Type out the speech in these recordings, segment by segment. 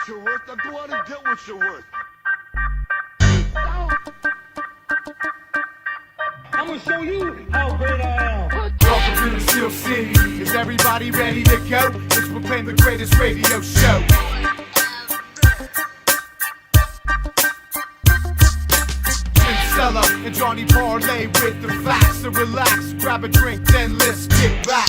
what you're worth. Now go out and get what you're worth. I'm gonna show you how great I am. Welcome to the Steel City. Is everybody ready to go? It's we're playing the greatest radio show. Cella and Johnny Parlay with the facts. So relax, grab a drink, then let's get back.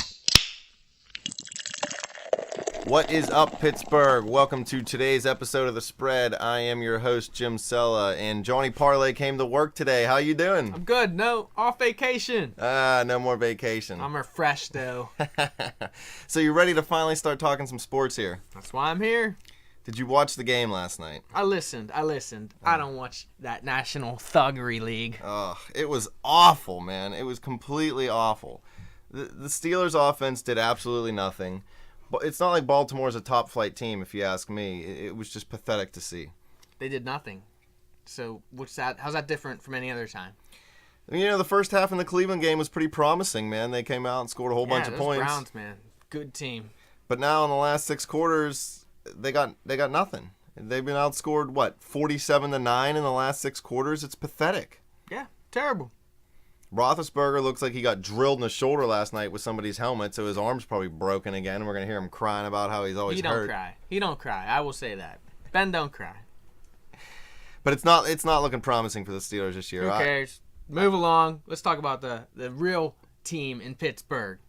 What is up, Pittsburgh? Welcome to today's episode of The Spread. I am your host, Jim Cella, and Johnny Parlay came to work today. How you doing? I'm good. No, off vacation. No more vacation. I'm refreshed, though. So you ready to finally start talking some sports here? That's why I'm here. Did you watch the game last night? I listened. I don't watch that National Thuggery League. Oh, it was awful, man. It was completely awful. The Steelers' offense did absolutely nothing. But it's not like Baltimore's a top-flight team, if you ask me. It was just pathetic to see. They did nothing. So how's that different from any other time? You know, the first half in the Cleveland game was pretty promising, man. They came out and scored a whole bunch of those points. Browns, man. Good team. But now in the last 6 quarters, they got nothing. They've been outscored, 47-9 in the last 6 quarters? It's pathetic. Yeah, terrible. Roethlisberger looks like he got drilled in the shoulder last night with somebody's helmet, so his arm's probably broken again, and we're going to hear him crying about how he's always hurt. He don't cry. I will say that. Ben don't cry. But it's not looking promising for the Steelers this year. Who cares? Move along. Let's talk about the real team in Pittsburgh.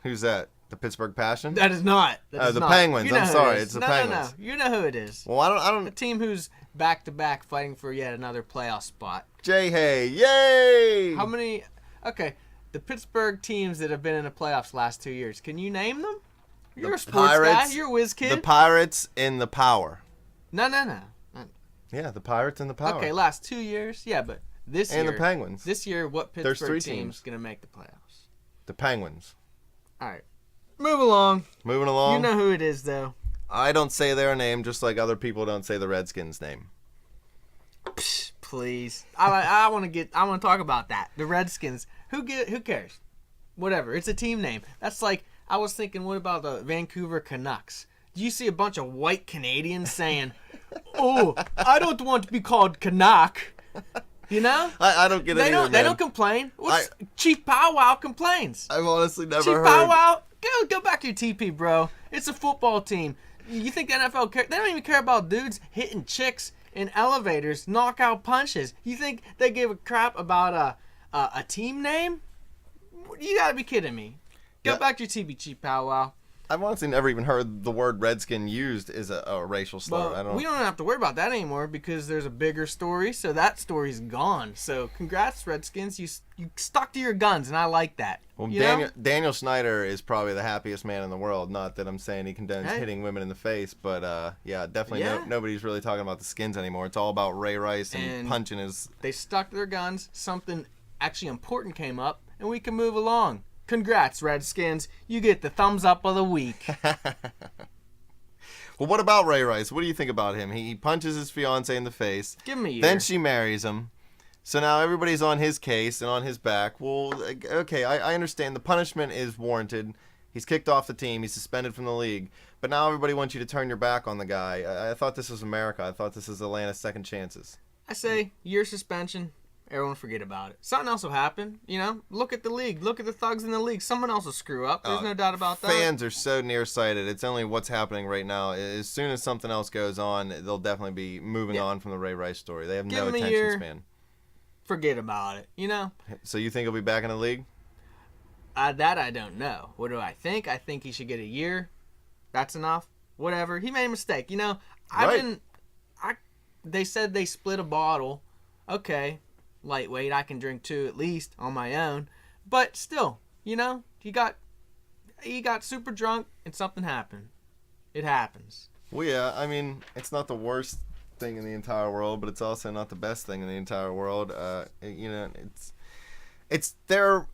Who's that? The Pittsburgh Passion? That is not. The Penguins. I'm sorry. It's the Penguins. No. You know who it is. Well, I don't. The team who's back-to-back fighting for yet another playoff spot. Jay Hay. Yay! How many? Okay, the Pittsburgh teams that have been in the playoffs last 2 years. Can you name them? You're a sports guy. You're a whiz kid. The Pirates in the Power. No. Yeah, the Pirates in the Power. Okay, last 2 years. Yeah, but this year. And the Penguins. This year, what Pittsburgh team's going to make the playoffs? The Penguins. All right. Move along. Moving along. You know who it is, though. I don't say their name just like other people don't say the Redskins' name. Psh, please. I want to talk about that. The Redskins. Who cares? Whatever. It's a team name. That's like, I was thinking, what about the Vancouver Canucks? Do you see a bunch of white Canadians saying, "Oh, I don't want to be called Canuck"? You know? I don't get it either, They don't complain. Chief Powwow complains. I've honestly never Chief heard. Powwow, go back to your TP, bro. It's a football team. You think the NFL care? They don't even care about dudes hitting chicks in elevators, knockout punches. You think they give a crap about a team name? You gotta be kidding me. Go back to your TP, Chief Powwow. I've honestly never even heard the word Redskin used as a racial slur. Well, we don't have to worry about that anymore because there's a bigger story, so that story's gone. So congrats, Redskins. You stuck to your guns, and I like that. Well, you Daniel Snyder is probably the happiest man in the world. Not that I'm saying he condemns hitting women in the face, but yeah, definitely nobody's really talking about the Skins anymore. It's all about Ray Rice and punching his... They stuck to their guns. Something actually important came up, and we can move along. Congrats, Redskins. You get the thumbs up of the week. Well, what about Ray Rice? What do you think about him? He punches his fiancée in the face. Give him a year. Then she marries him. So now everybody's on his case and on his back. Well, okay, I understand. The punishment is warranted. He's kicked off the team. He's suspended from the league. But now everybody wants you to turn your back on the guy. I thought this was America. I thought this was Atlanta's second chances. I say, year suspension. Everyone forget about it. Something else will happen, you know? Look at the league. Look at the thugs in the league. Someone else will screw up. There's no doubt about that. Fans are so nearsighted. It's only what's happening right now. As soon as something else goes on, they'll definitely be moving on from the Ray Rice story. They have no attention span. Forget about it, you know? So you think he'll be back in the league? That I don't know. What do I think? I think he should get a year. That's enough. Whatever. He made a mistake. You know, they said they split a bottle. Okay. Lightweight, I can drink 2 at least on my own, but still, you know, he got super drunk and something happened. It happens. Well, yeah, I mean, it's not the worst thing in the entire world, but it's also not the best thing in the entire world. You know, it's their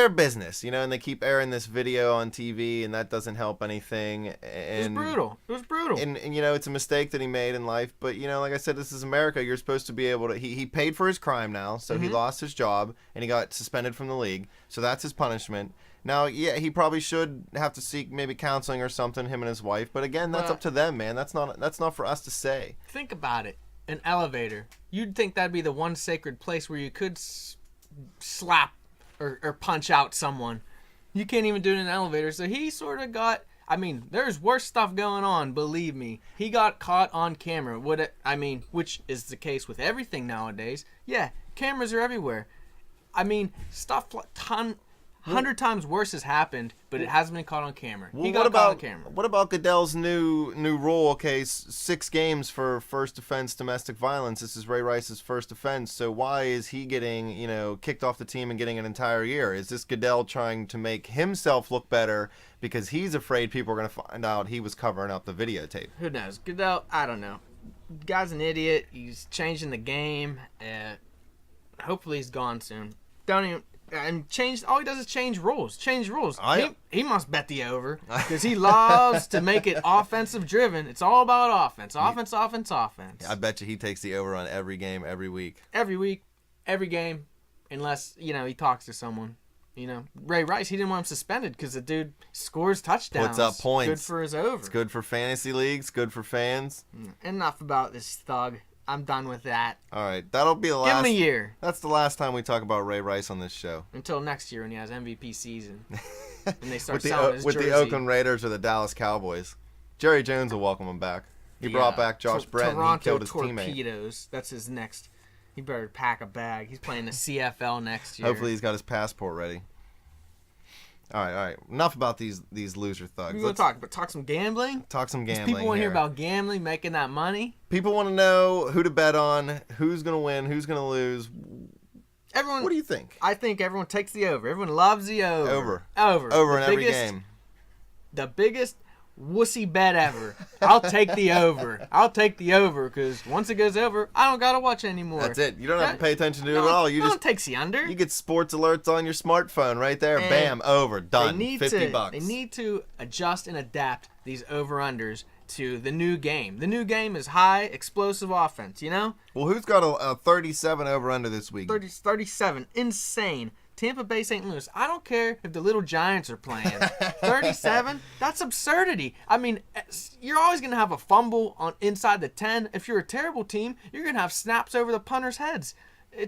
business, you know, and they keep airing this video on TV, and that doesn't help anything. And It was brutal. And you know, it's a mistake that he made in life, but you know, like I said, this is America. You're supposed to be able to. He paid for his crime now, so he lost his job and he got suspended from the league. So that's his punishment. Now, yeah, he probably should have to seek maybe counseling or something, him and his wife. But again, that's up to them, man. That's not for us to say. Think about it. An elevator. You'd think that'd be the one sacred place where you could slap or punch out someone. You can't even do it in an elevator. So he sort of got... I mean, there's worse stuff going on, believe me. He got caught on camera. Which is the case with everything nowadays. Yeah, cameras are everywhere. I mean, stuff 100 times worse has happened, but it hasn't been caught on camera. He got caught on camera. What about Goodell's new rule? Okay, 6 games for first offense domestic violence. This is Ray Rice's first offense. So why is he getting, kicked off the team and getting an entire year? Is this Goodell trying to make himself look better because he's afraid people are going to find out he was covering up the videotape? Who knows? Goodell, I don't know. Guy's an idiot. He's changing the game. Hopefully he's gone soon. All he does is change rules. He must bet the over because he loves to make it offensive driven. It's all about offense. Offense. I bet you he takes the over on every game, every week. Every week, every game, unless, he talks to someone. Ray Rice, he didn't want him suspended because the dude scores touchdowns. Puts up points. Good for his over. It's good for fantasy leagues, good for fans. Enough about this thug. I'm done with that. All right, that'll be the last. Give him a year. That's the last time we talk about Ray Rice on this show. Until next year when he has MVP season. And they start with selling his jersey. the Oakland Raiders or the Dallas Cowboys. Jerry Jones will welcome him back. He brought back Josh Brett and he killed his Torpedoes. teammate. That's his next. He better pack a bag. He's playing the CFL next year. Hopefully he's got his passport ready. All right. Enough about these loser thugs. We're going to talk some gambling? Talk some gambling. People want to hear about gambling, making that money. People want to know who to bet on, who's going to win, who's going to lose. Everyone. What do you think? I think everyone takes the over. Everyone loves the over. Over in every game. The biggest wussy bet ever. I'll take the over because once it goes over, I don't got to watch anymore. That's it. You don't have to pay attention to it at all. You just takes the under. You get sports alerts on your smartphone right there. And bam, over, done. $50. They need to adjust and adapt these over-unders to the new game. The new game is high, explosive offense, Well, who's got a 37 over-under this week? 37. Insane. Tampa Bay, St. Louis. I don't care if the little Giants are playing. 37? That's absurdity. I mean, you're always going to have a fumble inside the 10. If you're a terrible team, you're going to have snaps over the punters' heads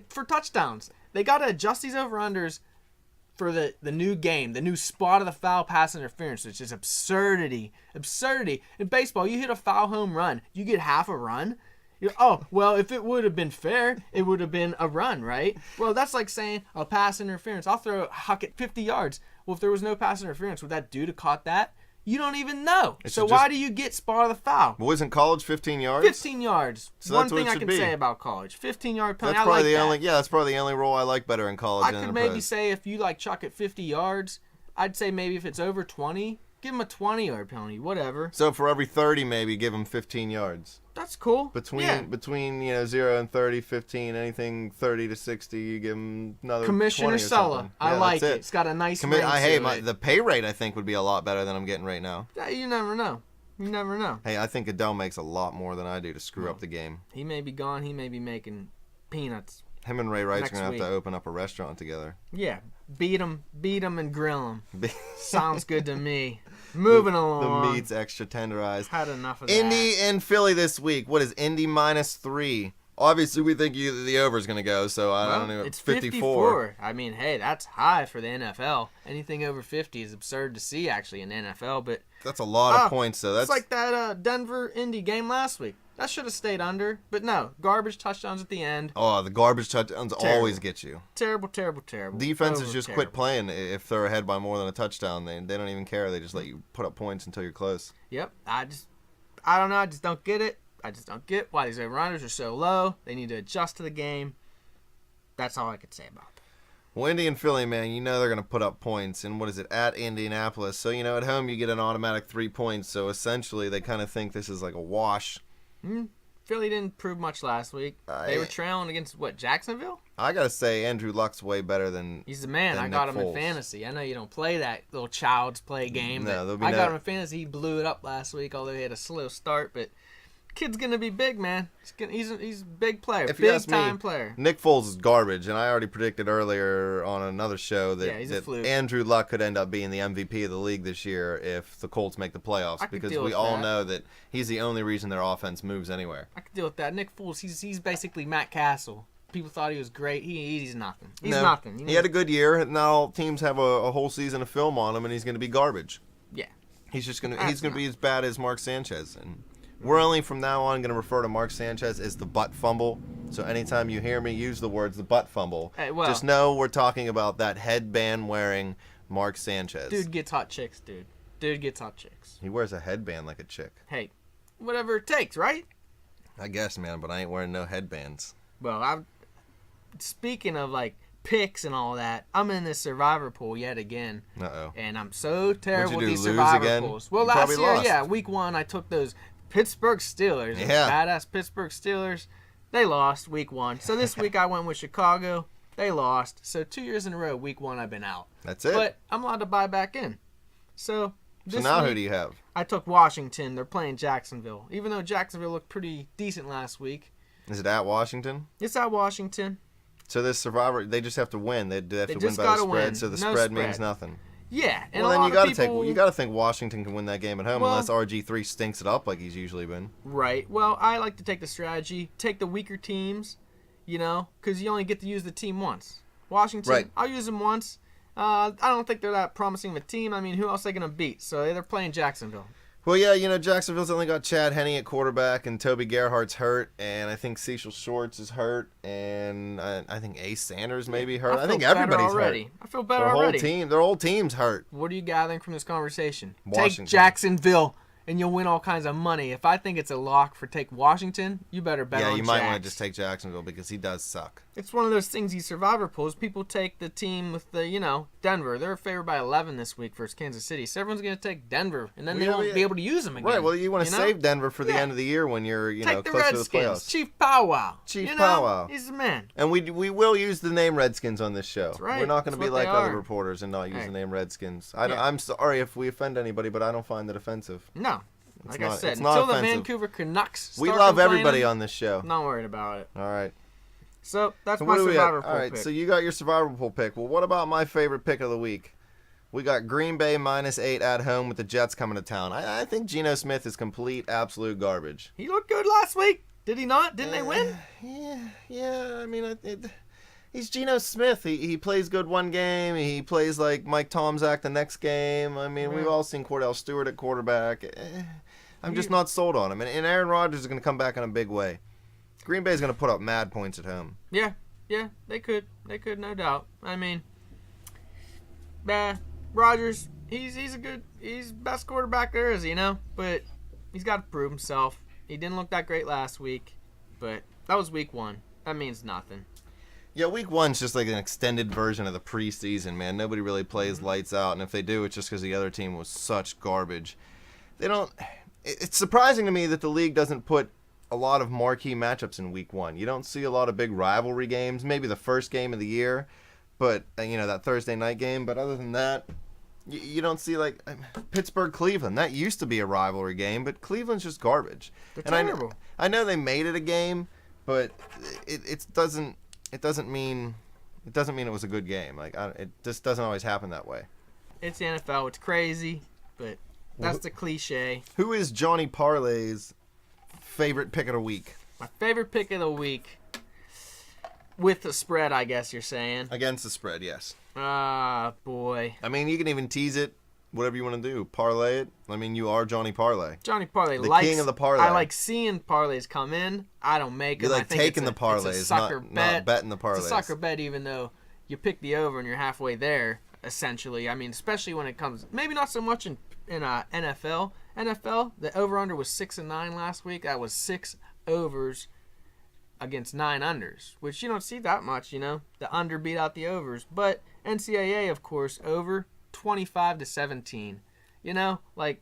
for touchdowns. They got to adjust these over-unders for the new game, the new spot of the foul pass interference, which is absurdity. Absurdity. In baseball, you hit a foul home run. You get half a run. Well, if it would have been fair, it would have been a run, right? Well, that's like saying a pass interference. I'll throw a huck at 50 yards. Well, if there was no pass interference, would that dude have caught that? You don't even know. So why do you get spot of the foul? Wasn't college 15 yards? 15 yards. So one thing I can say about college. 15-yard penalty. That's probably that's probably the only rule I like better in college. I could maybe say if you chuck it 50 yards, I'd say maybe if it's over 20, give him a 20-yard penalty, whatever. So for every 30, maybe give him 15 yards. That's cool. Between 0 and 30, 15, anything 30 to 60, you give him another Commissioner 20 or Cella. something. I like it. It's got a nice ring to it. The pay rate I think would be a lot better than I'm getting right now. Yeah, you never know. Hey, I think Goodell makes a lot more than I do to screw up the game. He may be gone. He may be making peanuts. Him and Ray Rice are going to have to open up a restaurant together. Yeah. Beat him and grill him. Sounds good to me. Moving along. The meat's extra tenderized. Had enough of that. Indy and Philly this week. What is Indy -3? Obviously, we think the over is going to go, so I don't know. It's 54. I mean, hey, that's high for the NFL. Anything over 50 is absurd to see, actually, in the NFL. But that's a lot of points, though. It's like that Denver-Indy game last week. That should have stayed under, but no. Garbage touchdowns at the end. Oh, the garbage touchdowns always get you. Terrible. Defenses just quit playing if they're ahead by more than a touchdown. They don't even care. They just let you put up points until you're close. Yep. I don't know. I just don't get it. I just don't get why these over-unders are so low. They need to adjust to the game. That's all I could say about that. Well, Indy and Philly, man, they're going to put up points. And what is it? At Indianapolis. So, at home you get an automatic 3 points. So, essentially, they kind of think this is like a wash. Philly didn't prove much last week. They were trailing against, Jacksonville? I got to say, Andrew Luck's way better than He's the man. I got him in fantasy. I know you don't play that little child's play game. No, I got him in fantasy. He blew it up last week, although he had a slow start. But Kid's gonna be big, man. He's a big player, If you ask big time me, player. Nick Foles is garbage, and I already predicted earlier on another show Yeah, he's a that fluke. Andrew Luck could end up being the MVP of the league this year if the Colts make the playoffs, I could because deal we with all that. know that he's the only reason their offense moves anywhere. I can deal with that. Nick Foles, he's basically Matt Castle. People thought he was great. He's nothing. He's No, nothing. He had a good year. Now all teams have a whole season of film on him, and he's going to be garbage. Yeah. He's going That's to be as bad as Mark Sanchez, and we're only from now on going to refer to Mark Sanchez as the butt fumble. So anytime you hear me use the words the butt fumble, Hey, well- just know we're talking about that headband wearing Mark Sanchez. Dude gets hot chicks, dude. Dude gets hot chicks. He wears a headband like a chick. Hey, whatever it takes, right? I guess, man, but I ain't wearing no headbands. Well, speaking of like picks and all that, I'm in this survivor pool yet again. Uh-oh. And I'm so terrible What'd you with do, these lose survivor again? pools. Well, You last probably year, lost. yeah, week 1, I took those Pittsburgh Steelers. those Yeah. Badass Pittsburgh Steelers. They lost week 1. So this week I went with Chicago. They lost. So 2 years in a row, week 1, I've been out. That's it. But I'm allowed to buy back in. So this now week, who do you have? I took Washington. They're playing Jacksonville. Even though Jacksonville looked pretty decent last week. Is it at Washington? It's at Washington. So this survivor, they just have to win. They have They to win just by the gotta spread, win. so the No spread spread. means nothing. Yeah, and Well, a then lot you got of to people... you got to think Washington can win that game at home, Well- unless RG3 stinks it up like he's usually been. Right. Well, I like to take the strategy, take the weaker teams, because you only get to use the team once. Washington, Right. I'll use them once. I don't think they're that promising of a team. I mean, who else are they going to beat? So they're playing Jacksonville. Well, yeah, Jacksonville's only got Chad Henne at quarterback, and Toby Gerhardt's hurt, and I think Cecil Shorts is hurt, and I think Ace Sanders may be hurt. I think feel better everybody's already. hurt. I feel better Their already. whole team's hurt. What are you gathering from this conversation? Washington. Take Jacksonville, and you'll win all kinds of money. If I think it's a lock for take Washington, you better bet on Yeah, you might want Jax. to just take Jacksonville because he does suck. It's one of those things, these survivor pools, people take the team with the, Denver. They're favored by 11 this week versus Kansas City. So everyone's going to take Denver, and then they won't be able to use them again. Right, well, you want to save Denver for the Yeah. end of the year when you're, Take the close to the Redskins. playoffs. Chief Powwow. Chief You know, Powwow. He's the man. And we will use the name Redskins on this show. That's right. We're not going to That's be what like they other are. reporters and not use Hey. the name Redskins. Yeah. I'm sorry if we offend anybody, but I don't find it offensive. No. Like I not- said, it's not until the offensive. Vancouver Canucks We start love complaining, everybody on this show. I'm not worried about it. All right. So that's So my what do we survivor have? pool All right, pick. so you got your survivor pool pick. Well, what about my favorite pick of the week? We got Green Bay -8 at home with the Jets coming to town. I think Geno Smith is complete, absolute garbage. He looked good last week. Did he not? Didn't they win? Yeah. I mean, he's Geno Smith. He plays good one game. He plays like Mike Tomczak the next game. I mean, we've all seen Cordell Stewart at quarterback. I'm just not sold on him. And Aaron Rodgers is going to come back in a big way. Green Bay is going to put up mad points at home. Yeah, they could, no doubt. I mean, Rodgers, he's best quarterback there is, but he's got to prove himself. He didn't look that great last week, but that was week 1. That means nothing. Yeah, week 1's just like an extended version of the preseason, man. Nobody really plays lights out, and if they do, it's just because the other team was such garbage. It's surprising to me that the league doesn't put a lot of marquee matchups in week 1. You don't see a lot of big rivalry games, maybe the first game of the year, but that Thursday night game. But other than that, you don't see like Pittsburgh-Cleveland. That used to be a rivalry game, but Cleveland's just garbage. They're And terrible. I know they made it a game, but it doesn't mean it was a good game. Like it just doesn't always happen that way. It's the NFL. It's crazy, but that's the cliche. Who is Johnny Parlay's favorite pick of the week? My favorite pick of the week, with the spread, I guess you're saying. Against the spread, yes. Ah, boy. I mean, you can even tease it, whatever you want to do. Parlay it. I mean, you are Johnny Parlay. Johnny Parlay The likes. king of the parlay. I like seeing parlays come in. I don't make You them. I like think taking it's the a, it's parlays, a sucker not bet. betting the parlays. It's a sucker bet, even though you pick the over and you're halfway there. Essentially, I mean, especially when it comes. Maybe not so much in NFL. NFL, the over/under was 6-9 last week. That was 6 overs against 9 unders, which you don't see that much. The under beat out the overs, but NCAA, of course, over 25-17. Like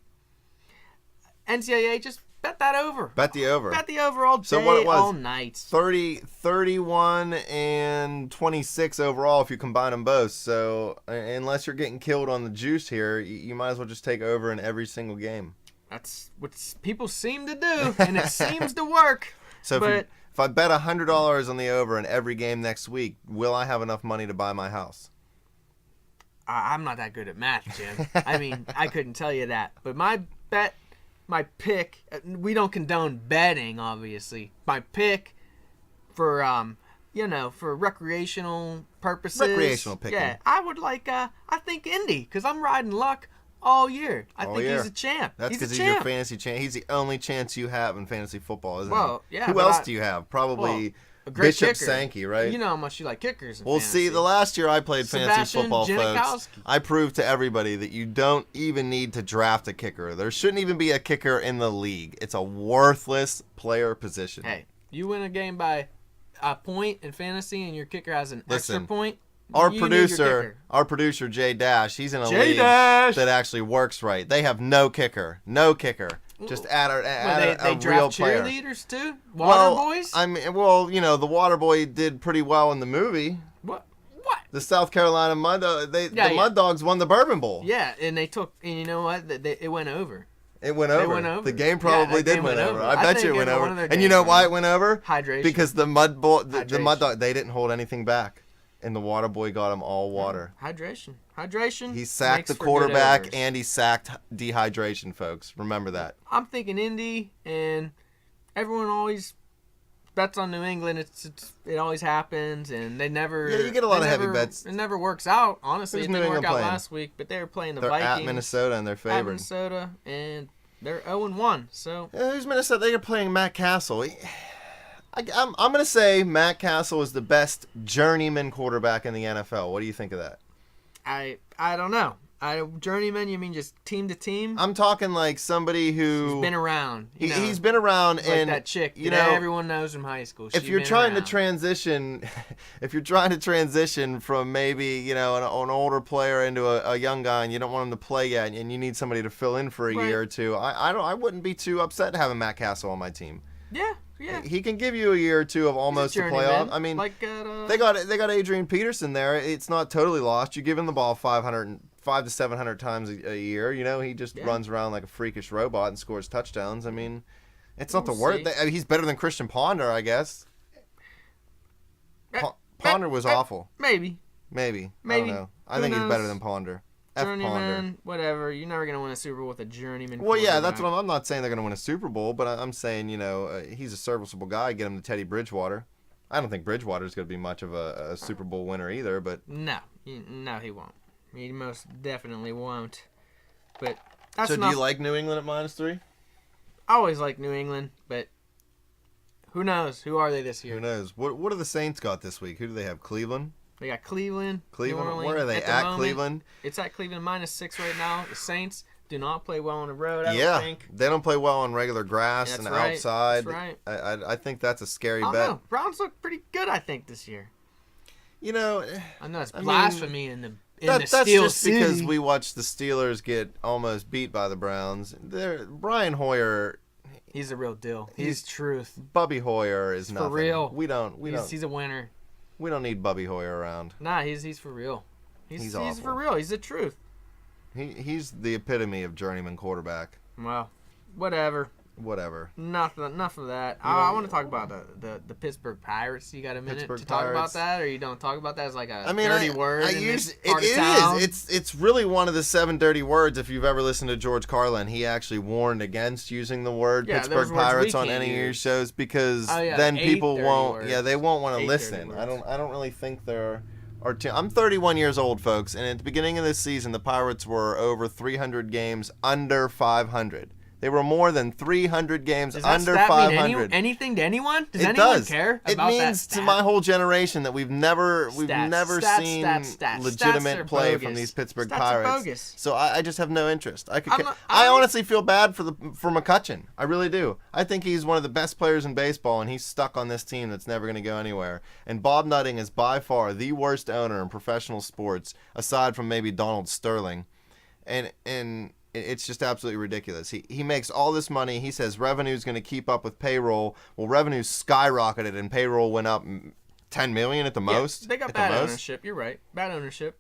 NCAA, just bet that over. Bet the over. Bet the over all day, So what it was, all night. 31 and 26 overall if you combine them both. So unless you're getting killed on the juice here, you might as well just take over in every single game. That's what people seem to do, and it seems to work. So but if I bet $100 on the over in every game next week, will I have enough money to buy my house? I'm not that good at math, Jim. I mean, I couldn't tell you that. But my pick, we don't condone betting, obviously. My pick for, for recreational purposes. Recreational picking. Yeah, I would I think Indy, because I'm riding luck all year. I think year. he's a champ. That's because he's your fantasy champ. He's the only chance you have in fantasy football, isn't he? Yeah. Who else do you have? Probably a great Bishop kicker. Sankey, right? You know how much you like kickers in Well, fantasy. see, the last year I played fantasy Sebastian football, folks, Janikowski. I proved to everybody that you don't even need to draft a kicker. There shouldn't even be a kicker in the league. It's a worthless player position. Hey, you win a game by a point in fantasy and your kicker has an extra Listen, point. Our you need your kicker. producer, Jay Dash, he's in a Jay league Dash! that actually works right. They have no kicker. No kicker. Just add a They real draft player. cheerleaders too? Water boys? I mean, the Water Boy did pretty well in the movie. What? The South Carolina Mud Dogs won the Bourbon Bowl. Yeah, and and you know what? It went over. It went over. went over. The game Yeah, probably that did game went went over. over. I I bet think you it went every over. one of their And you games know went why over. it went over? Hydration. Because the Mud Dog, Hydration. they didn't hold anything back, and the Water Boy got them all water. Hydration. He sacked makes the for good quarterback overs. and he sacked dehydration, folks. Remember that. I'm thinking Indy, and everyone always bets on New England. It always happens, and they never. Yeah, you get a lot of heavy bets. It never works out. Honestly, Who's it New didn't work England out playing? last week, but they were playing the They're Vikings at Minnesota and they're At favored. Minnesota, and they're 0-1. So Yeah, who's Minnesota? They're playing Matt Castle. I'm going to say Matt Castle is the best journeyman quarterback in the NFL. What do you think of that? I don't know. Journeyman, you mean just team to team? I'm talking like somebody who He's been around. You know, he's been around, like and that chick you that know, everyone knows from high school. if She's you're been trying to around. transition, from maybe an older player into a young guy, and you don't want him to play yet, and you need somebody to fill in for a Right. year or two, I wouldn't be too upset having Matt Castle on my team. Yeah. He can give you a year or two of almost a journeyman. playoff. I mean, like they got Adrian Peterson there. It's not totally lost. You give him the ball 500 to 700 times a year. You know, he just runs around like a freakish robot and scores touchdowns. I mean, it's not the worst. He's better than Christian Ponder, I guess. Ponder was awful. Maybe. I don't know. I Who think he's better knows? than Ponder. F. Ponder. Journeyman, whatever. You're never gonna win a Super Bowl with a journeyman. Well, yeah, that's quarterback. what I'm not saying they're going to win a Super Bowl, but I'm saying, he's a serviceable guy. Get him to Teddy Bridgewater. I don't think Bridgewater's going to be much of a Super Bowl winner either, but No, he won't. He most definitely won't. But that's so do not. you like New England at -3? I always like New England, but who knows? Who are they this year? Who knows? What do the Saints got this week? Who do they have? Cleveland? They got Cleveland. New Orleans. Where are they? the At moment, Cleveland? It's at Cleveland -6 right now. The Saints do not play well on the road. I Yeah, don't think. they don't play well on regular grass That's and right. outside. That's right. I think that's a scary I don't bet. know. Browns look pretty good, I think, this year. You know, I know it's I mean, blasphemy in the that's Steel just City. because we watched the Steelers get almost beat by the Browns. Brian Hoyer, He's the real deal. He's truth. Bubby Hoyer is For nothing. real. He's He's a winner. we don't need Bubby Hoyer around. Nah, he's for real. He's awful. for real. He's the truth. He's the epitome of journeyman quarterback. Well, whatever. Whatever. Enough of that. I want to talk about the Pittsburgh Pirates. You got a minute Pittsburgh to talk about Pirates. that, or you don't talk about that as like a I mean, dirty word? I in use this part of it town? is. It's really one of the 7 dirty words. If you've ever listened to George Carlin, he actually warned against using the word Yeah, Pittsburgh those words Pirates we on can't any of your use. shows because Oh, yeah, then 8 people dirty won't. words. Yeah, they won't want to 8 dirty listen. words. I don't really think there are. I'm 31 years old, folks, and at the beginning of this season, the Pirates were over 300 games under 500. They were more than 300 games Does that under stat mean 500. anything to anyone? Does It anyone does. care It about that means stat? to my whole generation that we've never seen Stats. legitimate Stats are play bogus. from these Pittsburgh Stats are Pirates. bogus. So I just have no interest. I'm not- I honestly feel bad for McCutchen. I really do. I think he's one of the best players in baseball, and he's stuck on this team that's never going to go anywhere. And Bob Nutting is by far the worst owner in professional sports, aside from maybe Donald Sterling. And it's just absolutely ridiculous. He makes all this money. He says revenue's going to keep up with payroll. Well, revenue skyrocketed and payroll went up $10 million at the most. They got at the bad most. ownership. You're right. Bad ownership.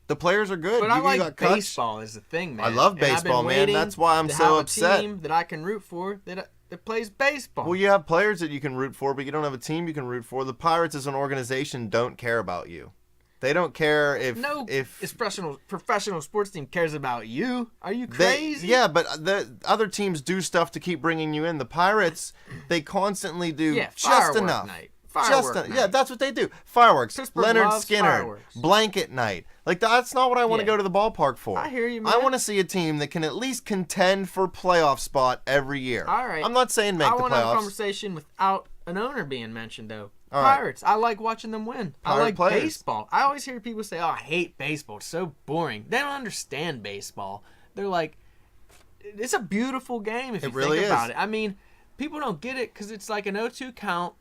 The players are good. But I You like got Kutch. baseball is the thing, man. I love And I've been baseball, man. waiting That's why I'm to so have upset. a team that I can root for that plays baseball. Well, you have players that you can root for, but you don't have a team you can root for. The Pirates as an organization don't care about you. They don't care if this professional sports team cares about you. Are you crazy? Yeah, but the other teams do stuff to keep bringing you in. The Pirates, they constantly do just firework enough. Night. Just Firework night. Yeah, that's what they do. Fireworks. Pittsburgh Leonard loves Skinner. fireworks. Blanket night. Like that's not what I want to Yeah. go to the ballpark for. I hear you, man. I want to see a team that can at least contend for playoff spot every year. All right. I'm not saying make I the want to have a playoffs. conversation without an owner being mentioned, though. All right. Pirates. I like watching them win. I Pirate like players. baseball. I always hear people say, "Oh, I hate baseball. It's so boring." They don't understand baseball. They're like, it's a beautiful game if you really think about is. it. I mean, people don't get it because it's like an 0-2 count,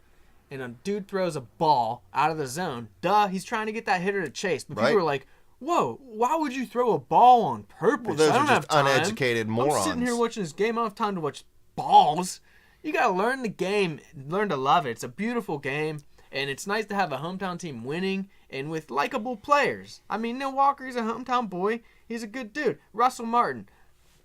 and a dude throws a ball out of the zone. Duh, he's trying to get that hitter to chase. But Right. people are like, "Whoa, why would you throw a ball on purpose? Well, those I don't are have just time. uneducated morons. I'm sitting here watching this game. I don't have time to watch balls." You gotta learn the game, learn to love it. It's a beautiful game, and it's nice to have a hometown team winning and with likable players. I mean, Neil Walker, he's a hometown boy. He's a good dude. Russell Martin,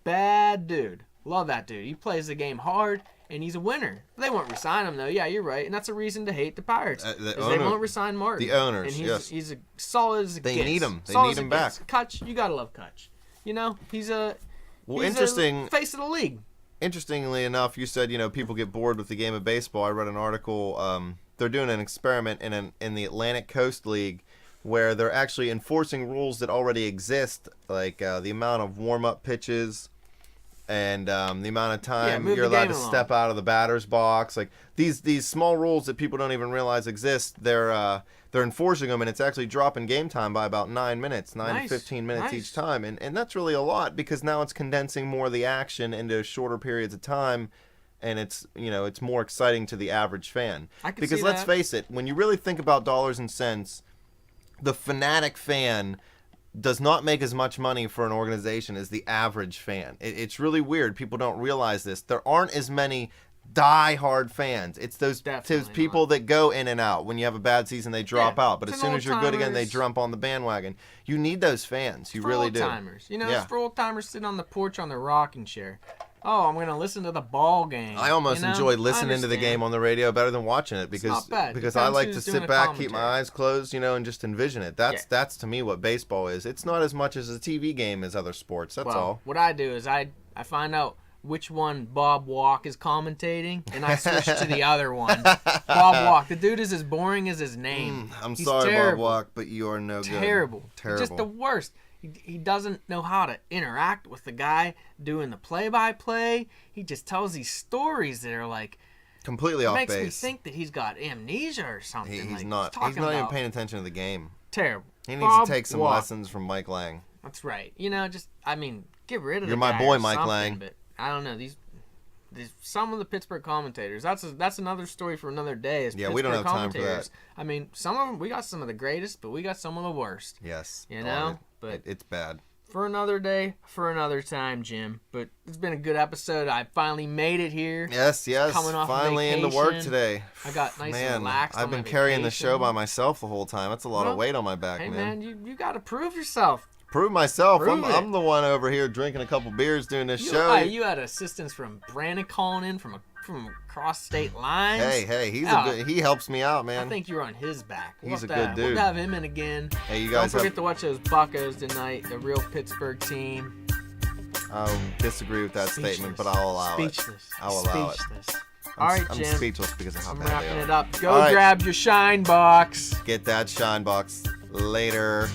bad dude. Love that dude. He plays the game hard, and he's a winner. They won't resign him though. Yeah, you're right, and that's a reason to hate the Pirates. The 'Cause they owner- won't resign Martin. the owners, and he's, yes. he's a solid as it They gets. need him. They Solid need as it him gets. back. Kutch, you gotta love Kutch. You know, he's a Interesting. face of the league. Interestingly enough, you said people get bored with the game of baseball. I read an article. They're doing an experiment in the Atlantic Coast League where they're actually enforcing rules that already exist, like the amount of warm-up pitches and the amount of time move you're the allowed game to along. step out of the batter's box. Like these small rules that people don't even realize exist. They're enforcing them, and it's actually dropping game time by about 9 minutes, 9 Nice. to 15 minutes Nice. each time. And that's really a lot because now it's condensing more of the action into shorter periods of time, and it's it's more exciting to the average fan. I can Because see let's that. face it, when you really think about dollars and cents, the fanatic fan does not make as much money for an organization as the average fan. It's really weird. People don't realize this. There aren't as many die-hard fans. It's those Definitely people not. that go in and out. When you have a bad season, they drop Yeah, out. But it's as an soon as you're good again, they old-timers. jump on the bandwagon. You need those fans. You For really old do. timers. You know, Yeah. it's for old timers sitting on the porch on their rocking chair. Oh, I'm gonna listen to the ball game. I almost you know? enjoy I listening to the understand. game on the radio better than watching it because not bad. because I Depends like to who's doing sit the back, keep my commentary. eyes closed, and just envision it. That's Yeah. to me what baseball is. It's not as much as a TV game as other sports. That's Well, all. what I do is I find out which one Bob Walk is commentating, and I switch to the other one. Bob Walk. The dude is as boring as his name. I'm He's sorry, terrible. Bob Walk, but you are no good. Terrible. Terrible. Just the worst. He doesn't know how to interact with the guy doing the play-by-play. He just tells these stories that are like, Completely off makes me base. think that he's got amnesia or something. He's like, not. He's talking not even about- paying attention to the game. Terrible. He needs Bob to take some Walk. lessons from Mike Lang. That's right. Get rid of You're the my guy boy, or Mike something, Lang. But I don't know these some of the Pittsburgh commentators. That's another story for another day. Is Yeah, we don't Pittsburgh have time for commentators. that. Some of them we got some of the greatest, but we got some of the worst. Yes. You Oh, know? But it's bad. for another day, for another time, Jim. But it's been a good episode. I finally made it here. Yes. coming off Finally into work vacation. today. I got nice and Man, relaxed I've on been my carrying the show vacation. by myself the whole time. That's a lot Well, of weight on my back, Hey man. man, you got to prove yourself. Prove myself. Prove it. I'm the one over here drinking a couple beers doing this You, show. you had assistance from Brandon calling in from across state lines. Hey, Oh, he helps me out, I man. think you're on his back. He's We'll a have good to- dude. We'll have him in again. Hey, you Don't guys forget have. to watch those Buccos tonight, the real Pittsburgh team. I'll disagree with that statement, but I'll allow Speechless. it. I'll allow it. Speechless. I'm, All right, I'm Jim. speechless because of how I'm bad they wrapping are. it up. Go All right. grab your shine box. Get that shine box later.